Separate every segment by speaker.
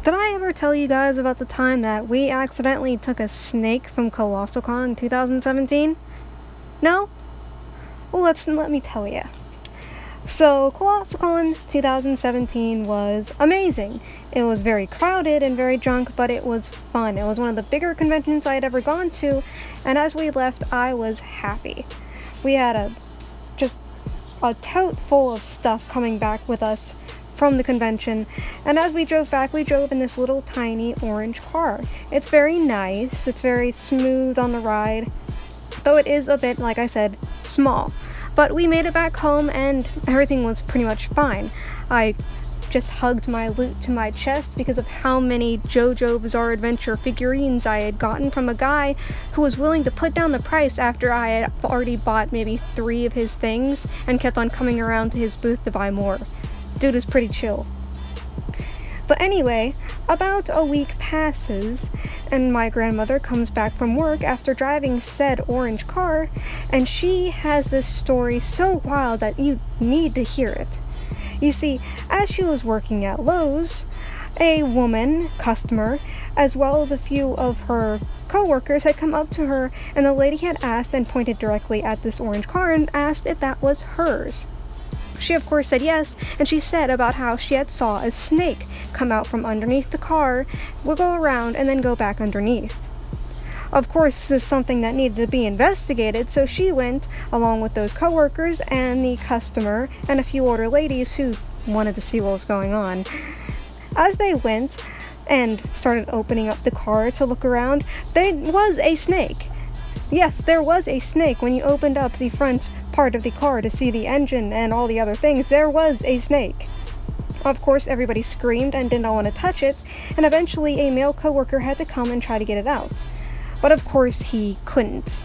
Speaker 1: Did I ever tell you guys about the time that we accidentally took a snake from Colossalcon in 2017? No? Well, let me tell you. So, Colossalcon 2017 was amazing. It was very crowded and very drunk, but it was fun. It was one of the bigger conventions I had ever gone to, and as we left, I was happy. We had just a tote full of stuff coming back with us from the convention, and as we drove back, we drove in this little tiny orange car. It's very nice, it's very smooth on the ride, though it is a bit, like I said, small. But we made it back home and everything was pretty much fine. I just hugged my loot to my chest because of how many JoJo Bizarre Adventure figurines I had gotten from a guy who was willing to put down the price after I had already bought maybe 3 of his things and kept on coming around to his booth to buy more. Dude is pretty chill. But anyway, about a week passes, and my grandmother comes back from work after driving said orange car, and she has this story so wild that you need to hear it. You see, as she was working at Lowe's, a woman, customer, as well as a few of her co-workers had come up to her, and the lady had asked and pointed directly at this orange car and asked if that was hers. She of course said yes, and she said about how she had saw a snake come out from underneath the car, wiggle around, and then go back underneath. Of course, this is something that needed to be investigated, so she went, along with those co-workers and the customer and a few older ladies who wanted to see what was going on. As they went and started opening up the car to look around, there was a snake. Yes, there was a snake. When you opened up the front part of the car to see the engine and all the other things, there was a snake. Of course, everybody screamed and did not want to touch it, and eventually a male co-worker had to come and try to get it out. But of course he couldn't.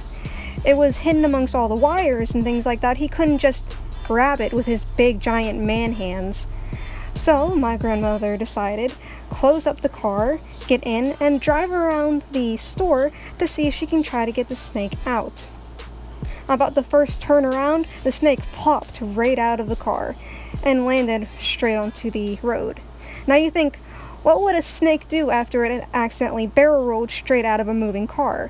Speaker 1: It was hidden amongst all the wires and things like that. He couldn't just grab it with his big giant man hands. So my grandmother decided, close up the car, get in, and drive around the store to see if she can try to get the snake out. About the first turnaround, the snake popped right out of the car and landed straight onto the road. Now you think, what would a snake do after it had accidentally barrel rolled straight out of a moving car?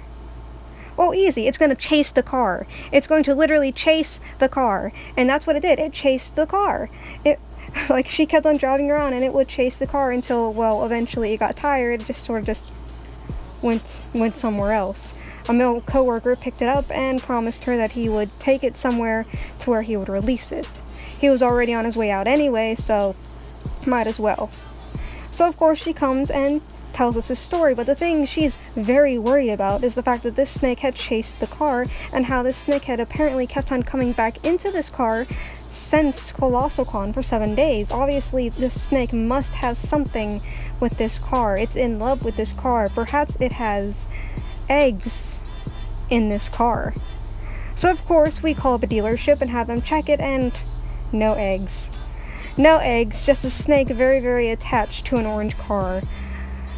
Speaker 1: Well, easy. It's going to chase the car. It's going to literally chase the car. And that's what it did. It chased the car. She kept on driving around and it would chase the car until, well, eventually it got tired. It just sort of went somewhere else. A male co-worker picked it up and promised her that he would take it somewhere to where he would release it. He was already on his way out anyway, so might as well. So of course she comes and tells us his story, but the thing she's very worried about is the fact that this snake had chased the car and how this snake had apparently kept on coming back into this car since Colossalcon for 7 days. Obviously, this snake must have something with this car. It's in love with this car. Perhaps it has eggs in this car. So of course we call up a dealership and have them check it, and no eggs. No eggs, just a snake very, very attached to an orange car.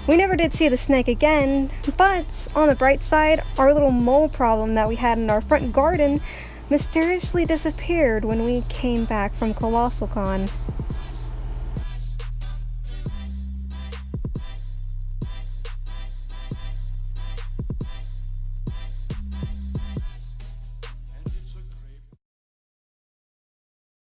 Speaker 1: We never did see the snake again, but on the bright side, our little mole problem that we had in our front garden mysteriously disappeared when we came back from Colossalcon.